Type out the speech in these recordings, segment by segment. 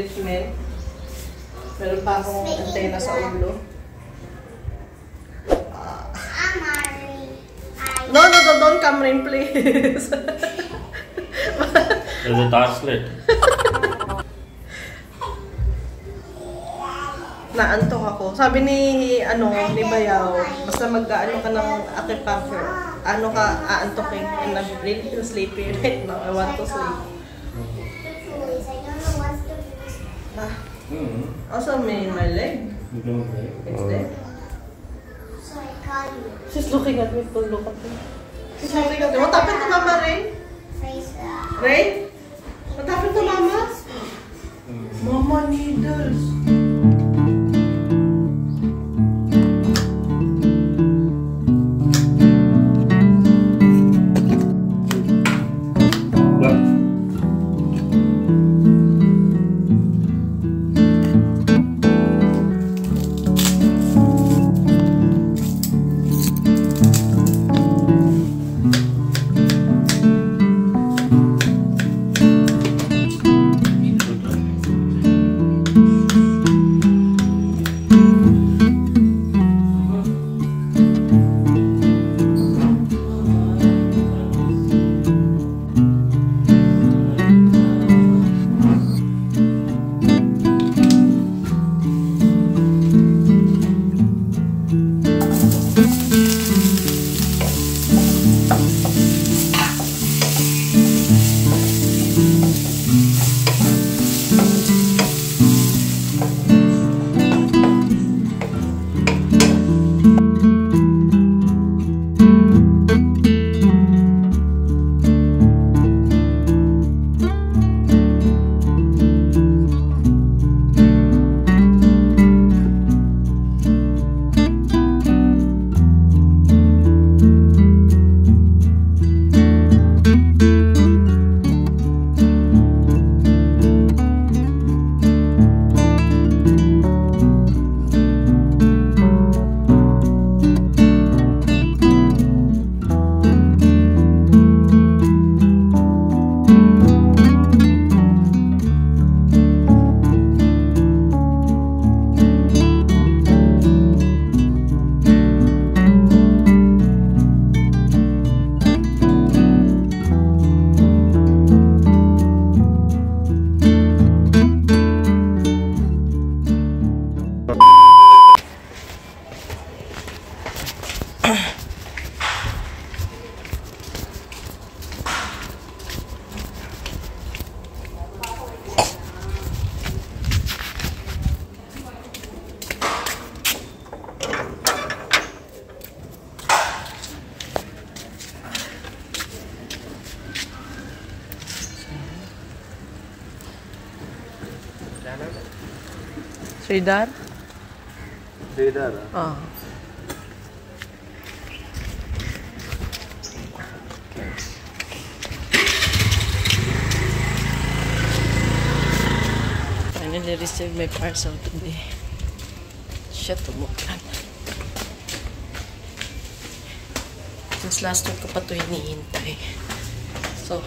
treatment. Meron pa akong antena sa ulo. No, don't come in, please. There's a torchlight. Naantok ako. Sabi ni Bayaw, basta mag-ano ka ng acupuncture, aantokin. And I'm really sleepy right now. I want to sleep. Also, my leg. It's there. She's looking at me. Don't look at me. She's looking at me. What happened to Mama, Rain? Rain? What happened to Mama? Mama needles. Sridhar? Sridhar? Oh. Finally received my parcel today. Shit, tumukan. Since last week ko pa ito hinihintay. So,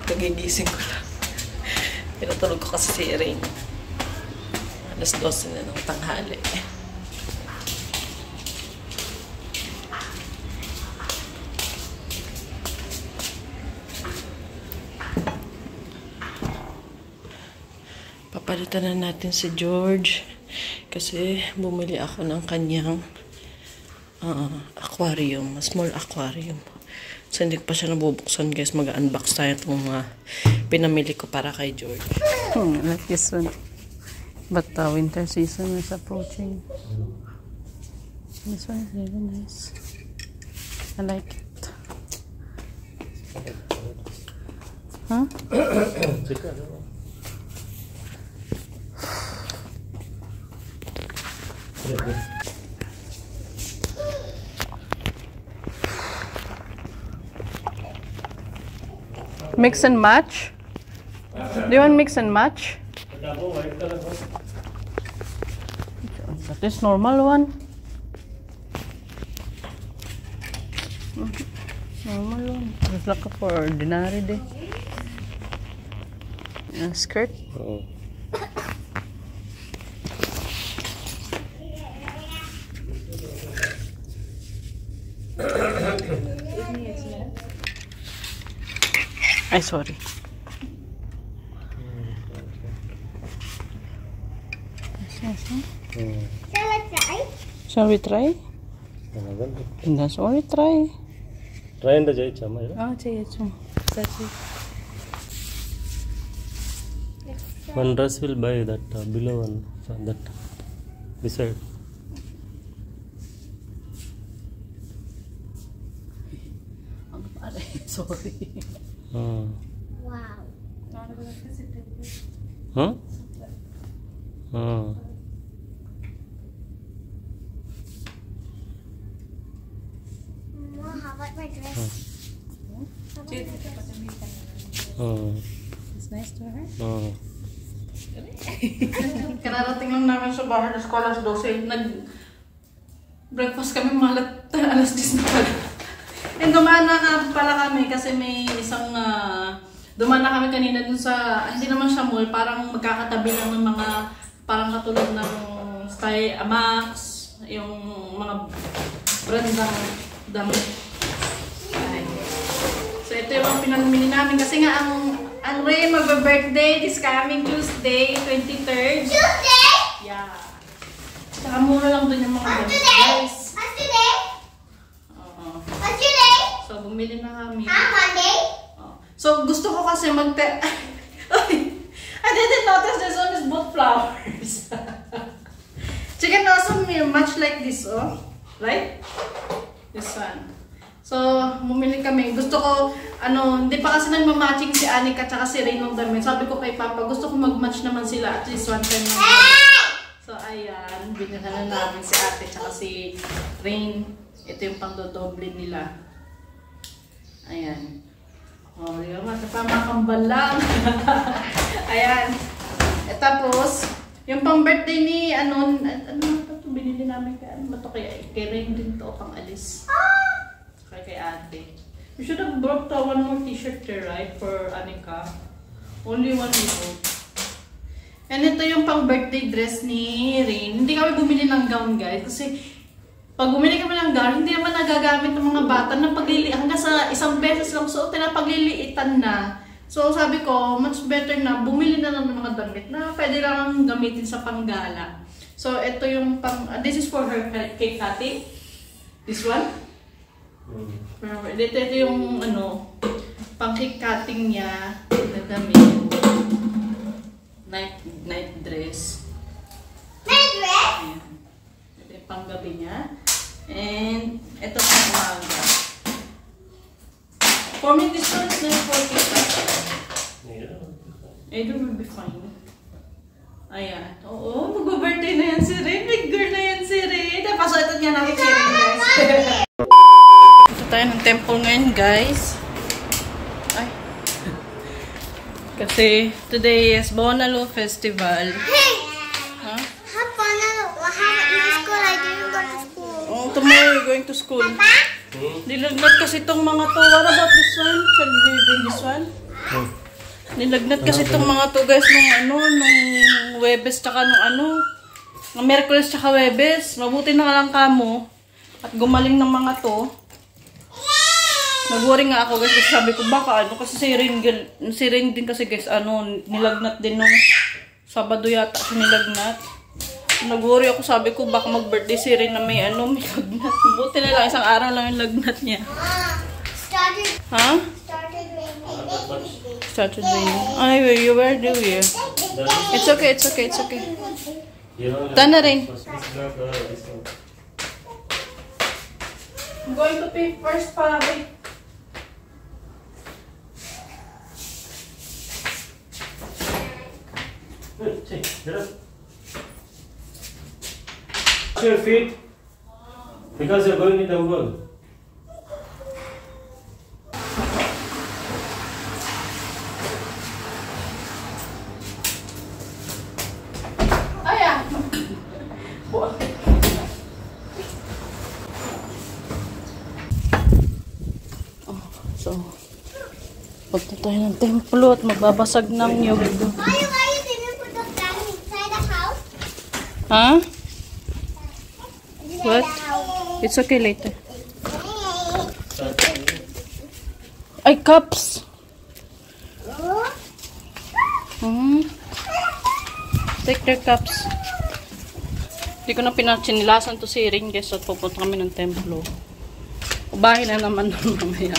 kagigising ko lang. Pinatulog ko kasi si Rain. Alas 12 na ng tanghali. Papalitan na natin si George kasi bumili ako ng kanyang aquarium, small aquarium. So hindi ko pa siya nabubuksan, guys. Mag-unbox tayo itong mga pinamili ko para kay George. Like this one. But the winter season is approaching. This one is really nice. I like it. Huh? Mix and match? Do you want mix and match? That is normal one. Normal one. It's like for ordinary day. Skirt. Ay, sorry. Shall I try? Shall we try? That's all we try. Try అంటే చేయొచ్చమ్మా ఇలా? చేయొచ్చు. One dress will buy that below one, that beside. Sorry. Wow. Huh? Mama, how about my dress? It's nice to her. Kararating lang namin sa bahay na school alas 12. Nag-breakfast kami malat alas 10 na pala. And dumaan na pala kami kasi may isang dumaan na kami kanina dun sa, hindi naman siya mall, parang magkakatabi lang ng mga, parang katulad ng Style Amax, yung mga brand ng damit. Ay. So ito yung mga pinamili namin kasi nga ang Ray magbe-birthday this coming Tuesday, 23rd. Tuesday? Yeah. Saka mura lang dun yung mga What's damit, today? guys. What's today? Oo. What's today? So bumili na kami. Monday? Oh. So gusto ko kasi I didn't notice this one is both flowers. Chicken also much like this, oh. Right? This one. So, bumili kami. Gusto ko, hindi pa kasi nagmamatching si Anika at si Rain ng damit. Sabi ko kay Papa, gusto ko mag-match naman sila at least one time naman. So, ayan. Binilhan na namin si Ate at si Rain. Ito yung pang-dodoble nila. Ayan. Oh, di ba? Mamakambal lang. Ayan. E tapos, yung pang-birthday ni, ano ito, binili namin kay, ano ba ito kay Rain din to, pang-alis. Saka kay Ate. We should have brought one more t-shirt there, right? For Anika. Only one we bought. And ito yung pang-birthday dress ni Rain. Hindi kami bumili ng gown, guys. Kasi, pag bumili kami ng gown, hindi naman nagagamit ng mga bata na hanggang sa isang beses lang suotin na pagliliitan na. So sabi ko, much better na bumili na lang ng mga damit na pwede lang gamitin sa panggala. So ito yung this is for her cake cutting. This one. Ito yung pang cake cutting niya na damit. Night dress. Night dress? Ayan. Ito yung panggabi niya. And ito pang umaga. For me, this one is not for cake. It will be fine. Ayan. Oo, mag-birthday na yan si Ray. Big girl na yan si Ray. Napasuotan niya natin si Ray, guys. Ito tayo ng temple ngayon, guys. Ay. Kasi today is Bonalo Festival. Hey! Huh? How about my school? I didn't go to school. Oh, tomorrow you're going to school. Nilagnat kasi itong mga to. What about this one? Shall we bring this one? Nilagnat kasi itong mga to, guys, nung Webes tsaka nung Merkules tsaka Webes. Mabuti na lang kamo. At gumaling ng mga to. Nag-worry nga ako, guys, kasi sabi ko baka kasi si Rain din kasi, guys, nilagnat din nung Sabado yata siya nilagnat. Nag-worry ako, sabi ko baka mag-birthday si Rain na may lagnat. Buti na lang, isang araw lang yung lagnat niya. Started raining. Started raining. Ay, where do you? It's okay, it's okay, it's okay. Tana rin. I'm going to pay first, Pabi. Get up. Wash your feet because you're going in the world. So, punta tayo ng templo at magbabasag ng nyug. Why you didn't put the Huh? What? It's okay later. Ay, cups! Take their cups. Hindi ko na pinachinilasan to si Ring guys at pupunta kami ng templo. Ubahin na naman doon mamaya.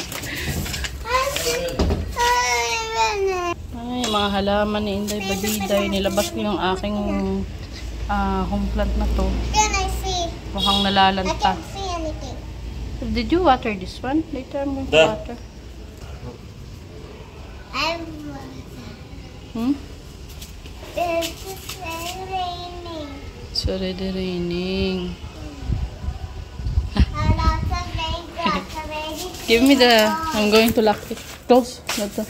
Ay, mga halaman ni Inday Badiday. Nilabas ko yung aking home plant na to. Can I see? Mukhang I nalalanta. can't see anything. Did you water this one? Later I'm going to Da. water. I'm. It's raining. It's already raining. A lot of raindrops already. Give me the... I'm going to lock it. Close. Not the...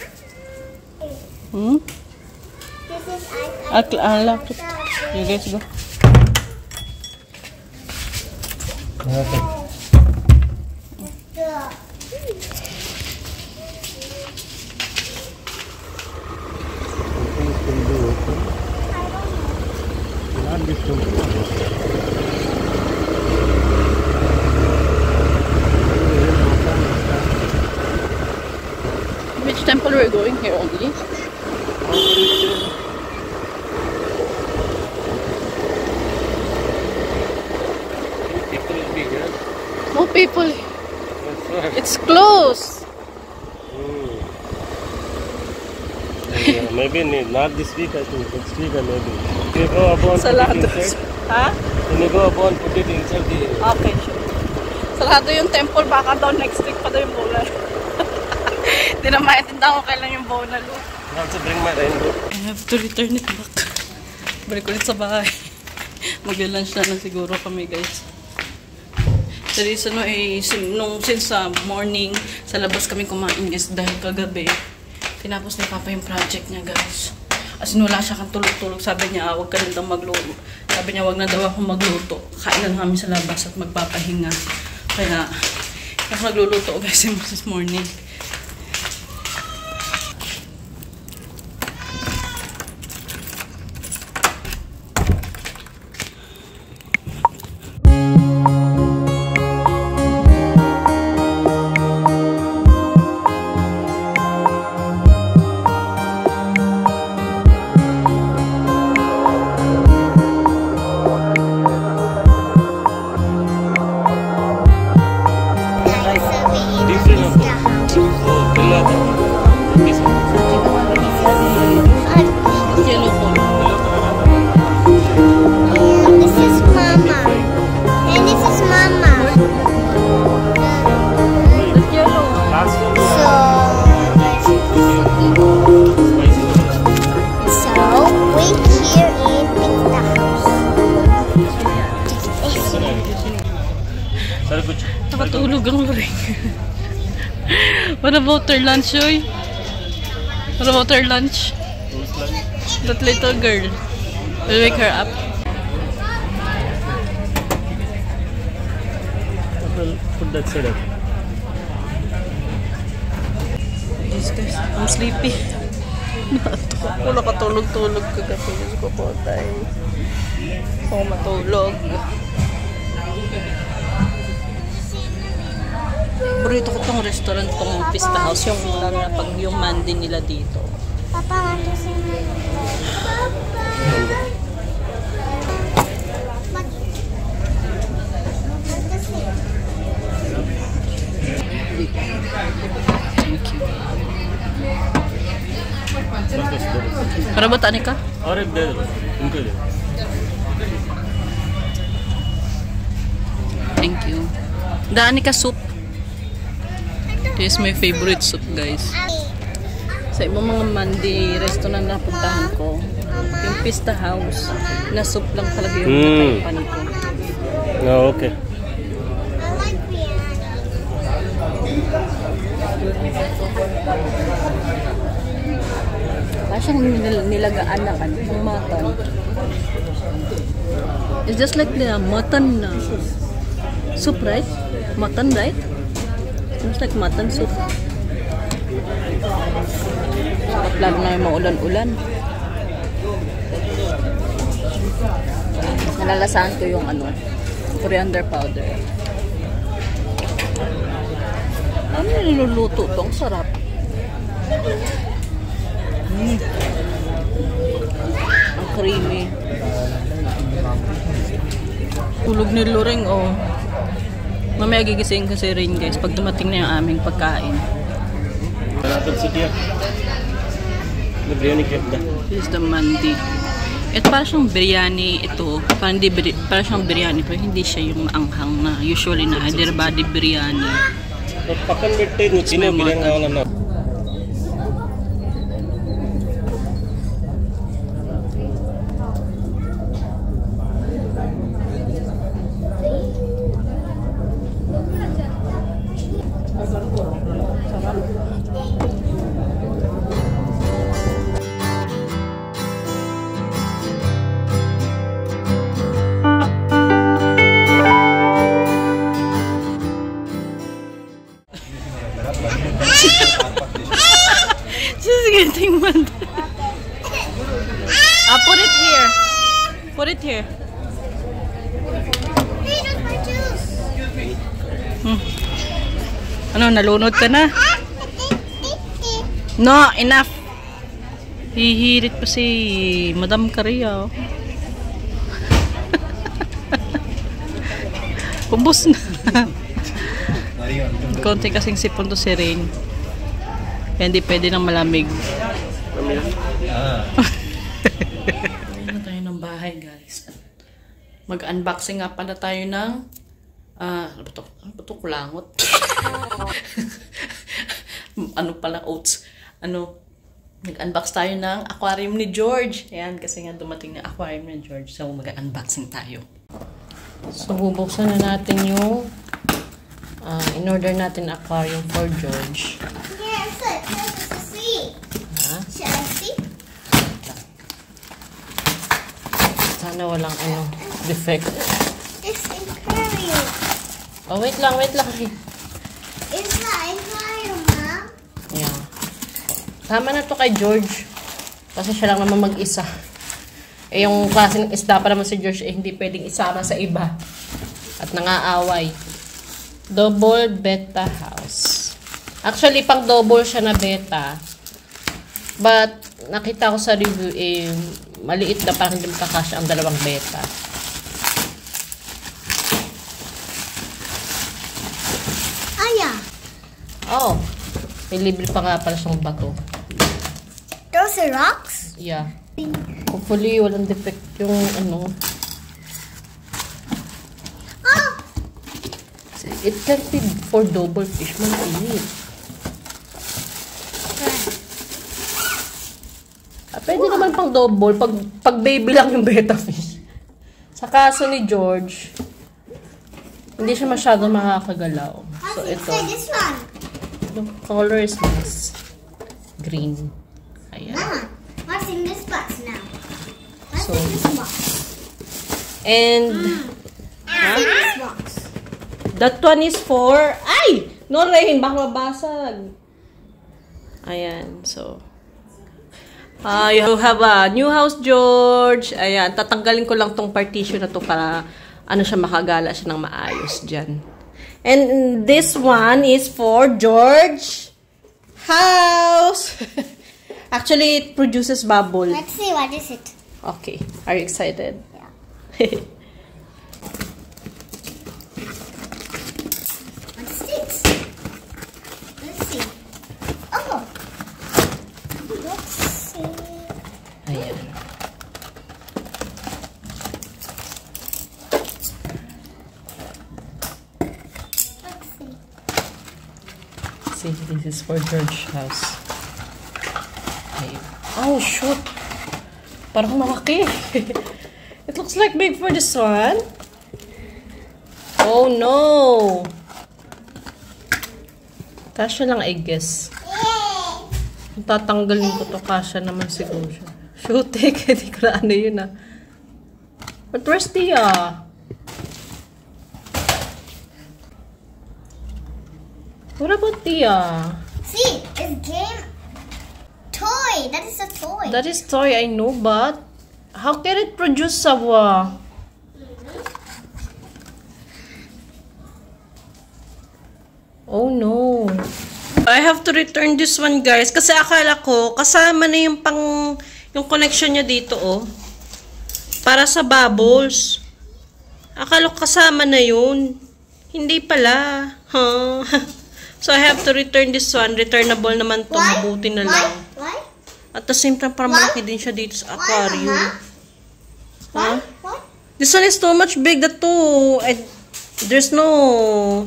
Hmm? This is ice. I'll lock it. You guys go. Okay. Not this too much. Which temple we're going here only? People will be here. No people. That's right. It's closed. Maybe not this week, I think. Next week or maybe. Can you go upon put it Salado. inside? Ha? Can you go upon put it inside the... Okay, sure. Sarado yung temple. Baka daw next week pa daw yung bonal. Hindi na maintindihan ko kailan yung bonal. I'll also bring my rainbow. I have to return it back. Balik ulit sa bahay. Mag-lunch na lang siguro kami guys. The reason why, since morning, sa labas kami kumain guys dahil kagabi, tinapos ni Papa yung project niya guys. As in wala siya kang tulog-tulog. Sabi niya, wag ka rin daw magluto. Sabi niya, wag na daw ako magluto. Kain na kami sa labas at magpapahinga. Kaya, ako nagluluto guys this morning. Yellow po. This is Mama. And this is Mama. That's yellow. So we here in the house. Sir, kuch. Nakatulog ang ring. What about her lunch, Joy? What about her lunch? That little girl. We'll wake her up. Well, put that side up. Yes guys, I'm sleepy. Ako nakatulog-tulog kagabi. Diyos ko po tayo. Ako matulog. Burrito ko tong restaurant, tong Pista House. Yung lalo na pag yung mandi nila dito. Papa want to see me. Thank you. Para ba tani ka? और एक दे दो इनको दे Thank you. Dani ka soup. This is my favorite soup, guys. Sa ibang mga mandi restaurant na puntahan ko, yung Pista House, na soup lang talaga yung nakaipan ko. Oh, okay. I like piano. Parang siyang nilagaan na kan, ng mutton. It's just like the mutton soup, right? Mutton, right? It's like mutton soup. Sarap lalo na yung maulan-ulan. Nalalasahan ko yung ano, coriander powder. Ano niluluto to? Ang sarap. Ang creamy. Tulog ni Loring, oh. Mamaya gigising kasi rin, guys, pag dumating na yung aming pagkain. This is the mandi. Ito para siyang biryani. Ito, para siyang biryani, pero hindi siya yung maanghang na usually na Hyderabadi biryani. పక్కన పెట్టి నువ్వు తినే బిర్యానీ కావాలన్నా She's getting mad. Put it here. Put it here. Hey, that's my juice. Ano, nalunod ka na? No, enough. Hihirit pa si Madam Karia. Oh. Kumbos na. Konti kasing sipon to si Rain. Kaya hindi pwede nang malamig. Ayun na tayo ng bahay, guys. Mag-unboxing nga pala tayo ng ano to? Kulangot. Ano pala, oats. Mag-unbox tayo ng aquarium ni George. Ayan, kasi nga dumating na aquarium ni George. So, mag-unboxing tayo. So, bubuksan na natin yung in-order natin aquarium for George. Yes, let's see. Ha? Shall I see? Sana walang defect. It's aquarium. Oh, wait lang. It's not aquarium, Mom. Yeah. Tama na to kay George. Kasi siya lang naman mag-isa. Eh, yung klaseng isda pa naman si George, hindi pwedeng isama sa iba. At nangaaway. Double beta house. Actually, pang double siya na beta. But, nakita ko sa review, maliit na parang hindi makakasya ang dalawang beta. Aya. Oh, may libre pa nga pala siyang bato. Those are rocks? Yeah. Hopefully, walang defect yung Oh! It can be for double fish. Maliit. Pwede naman pang double pag baby lang yung beta fish. Sa kaso ni George, hindi siya masyado makakagalaw. So, What's ito. inside this one? The color is nice. Green. Ayan. Mama, what's in this box now? What's So, in this box? And, What's in this box? that one is for... Ay! No, Rain. Baka mabasag. Ayan. So, you have a new house, George. Ayan. Tatanggalin ko lang tong partition na to para siya makagala siya ng maayos dyan. And this one is for George house. Actually, it produces bubble. Let's see, what is it? Okay. Are you excited? Yeah. What's this? Let's see. Oh! Let's see. Ayan. Let's see. See, this is for George house. Ayan. Oh, shoot! Parang malaki. It looks like big for this one. Oh, no! Kasya lang, I guess. Yay! Tatanggalin ko to, kasya naman siguro siya. Shoot, hindi ko na yun ah. But where's Tia? What about Tia? See, it's game toy. That is a toy. That is toy, I know, but how can it produce sawa? Oh no. I have to return this one, guys. Kasi akala ko, kasama na yung yung connection niya dito, oh. Para sa bubbles. Akala ko kasama na yun. Hindi pala. Huh? So, I have to return this one. Returnable naman to. Mabuti na lang. Why? At the same time, parang malaki din siya dito sa aquarium. Huh? What? This one is too much big. There's no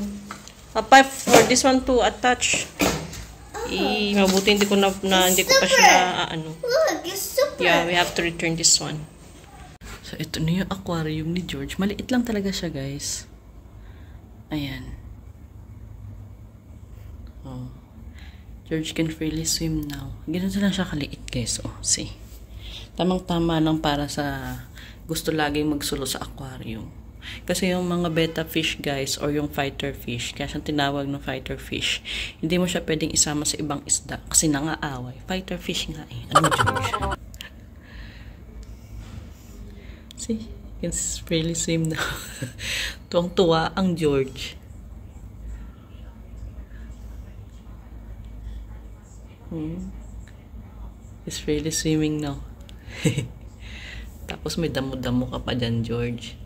a pipe for this one to attach. Mabuti hindi ko pa siya ano. Look, it's super. Yeah, we have to return this one. So, ito na yung aquarium ni George. Maliit lang talaga siya, guys. Ayan. Oh. George can freely swim now. Ganito lang siya kaliit, guys. Oh, see. Tamang-tama lang para sa gusto laging magsulo sa aquarium. Kasi yung mga betta fish, guys, or yung fighter fish, kaya siyang tinawag ng fighter fish, hindi mo siya pwedeng isama sa ibang isda kasi nangaaway. Fighter fish nga eh. Ano, George? See? You can really swim now. Tuwang-tuwa ang George. He's really swimming now. Tapos may damo-damo ka pa dyan, George.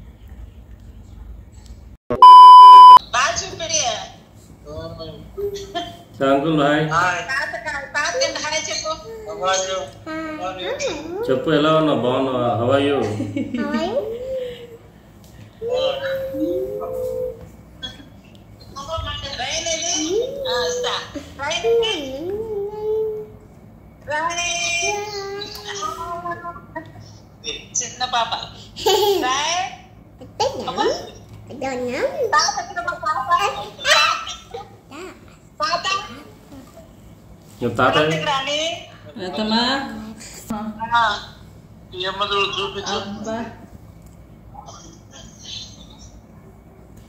Uncle, hi. చెప్పు ఎలా ఉన్నా బాగున్నావా? How are you? How are you? చిన్న పాప Yung tatay? Ito ma? చూపించు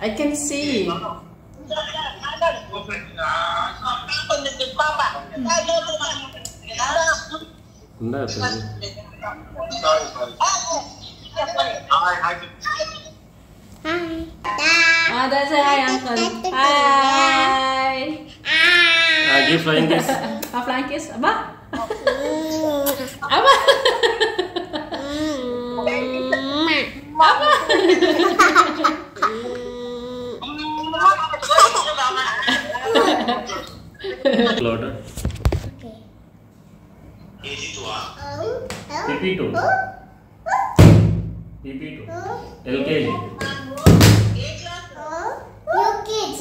I can see. ఉందా That's a hi, Uncle. Hi. give flying kiss. Flying kiss. Aba? Aba? Aba? Louder. PP2. PP2. LKG. UKG.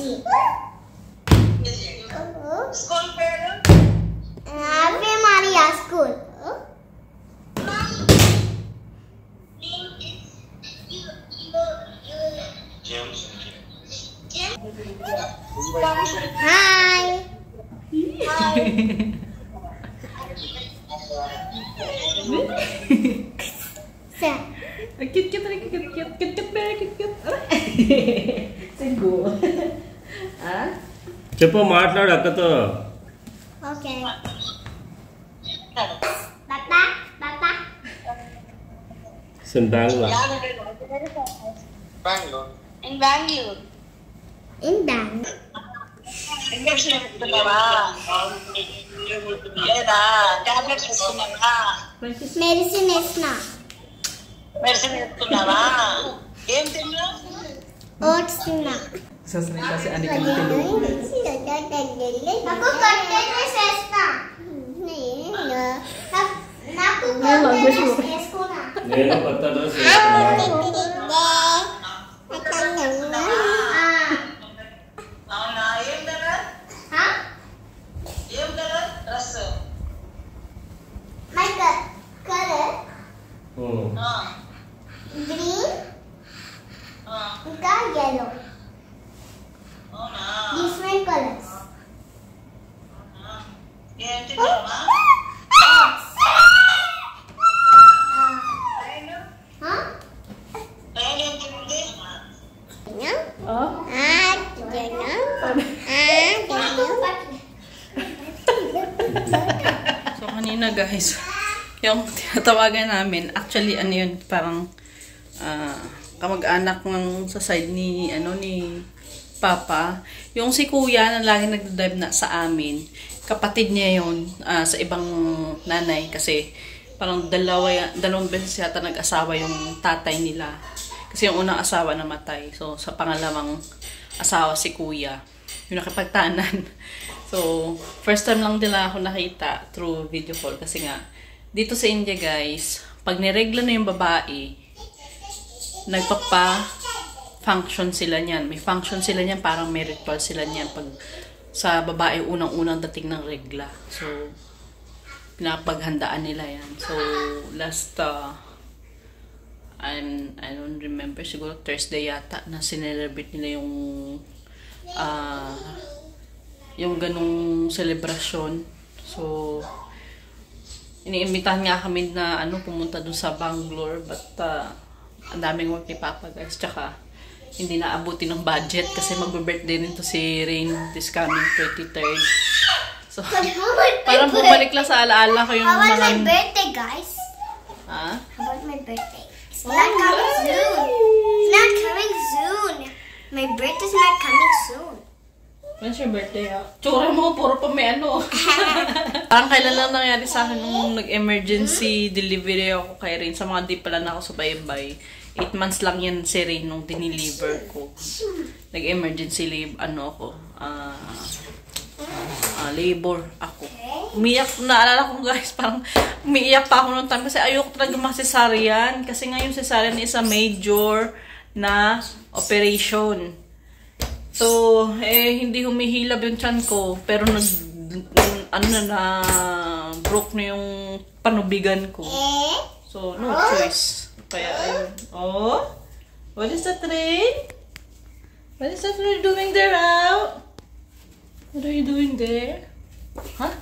School పేరు Ave Maria School. Hi. Sir. Cute. Sigo. Ah? చెప్పు మాట్లాడు అక్కతో. Okay. Papa. In Bangalore. In Bangalore. Injection ఇస్తున్నావా లేదా టాబ్లెట్స్ ఇస్తున్నావా Medicine isna. Medicine ఇస్తున్నావా ఏం తిన్నా Oats isna. Kasi adik ang tulog. Aku content isna. Aku content isna. నేను కొత్త డ్రెస్ వేసుకున్నాను. అవునా ఏం colour dress My color green ఇంకా yellow. అవునా Different colors. ఏం తిన్నావా ట్రైన్ ఏం తింది Oh? So, kanina guys, yung tinatawagan namin, actually, ano yun, parang kamag-anak ng sa side ni papa. Yung si kuya na lagi nagdadrive na sa amin, kapatid niya yun sa ibang nanay kasi parang dalawang beses yata nag-asawa yung tatay nila. Kasi yung unang asawa namatay. So, sa pangalawang asawa si kuya, yung nakipagtanan. So, first time lang nila ako nakita through video call. Kasi nga, dito sa India guys, pag niregla na yung babae, nagpapa-function sila niyan. May function sila niyan, parang may ritual sila niyan pag sa babae unang-unang dating ng regla. So, pinapaghandaan nila yan. So, last, I don't remember, siguro Thursday yata, na sinelebrate nila yung ganung celebration. So, iniimbitahan nga kami na pumunta dun sa Bangalore, but ang daming work ni Papa guys, tsaka hindi naabuti ng budget kasi mag-birthday nito si Rain this coming 23rd. So, parang bumalik lang sa alaala ko yung How about mga... my birthday, guys? Ha? How about my birthday? It's not coming soon. It's not coming soon. My birthday's not coming soon. When's your birthday? Tsura mo, puro pa may Parang kailan lang nangyari sa akin nung nag-emergency delivery ako kay Rain. Sa mga di pala na ako subaybay. 8 months lang yan si Rain nung diniliver ko. Nag-emergency labor ako. Umiyak, naalala ko guys, parang umiiyak pa ako noong time kasi ayoko talaga mag-cesarean. Kasi nga yung cesarean is a major na operation. So, hindi humihilab yung tiyan ko. Pero broke na yung panubigan ko. So, no choice. Kaya, ayun. Oh? What is that, Rain? What is that you're doing there out? What are you doing there? Huh?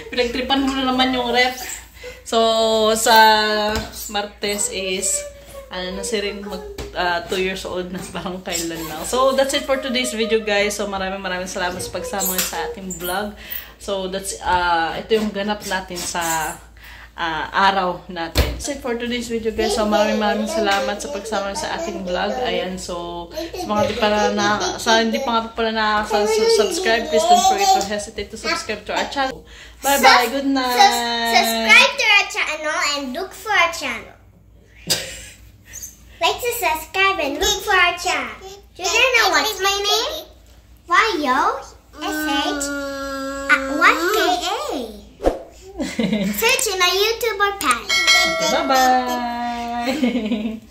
Pinagtripan mo na naman yung ref. So, sa Martes is, na si Rin 2 years old na, parang kailan lang. So, that's it for today's video guys. So, maraming salamat sa pagsama sa ating vlog. So, ito yung ganap natin sa araw natin. That's it for today's video guys. So, maraming salamat sa pagsama sa ating vlog. Ayan, so, sa mga hindi pa nga pala nakaka-subscribe, please don't forget to hesitate to subscribe to our channel. Bye-bye, good night! Subscribe to our channel and look for our channel. Like to subscribe and look for our channel. Do you know what's my name? Wayo SH what's KA? Search in our YouTube or past. Bye-bye!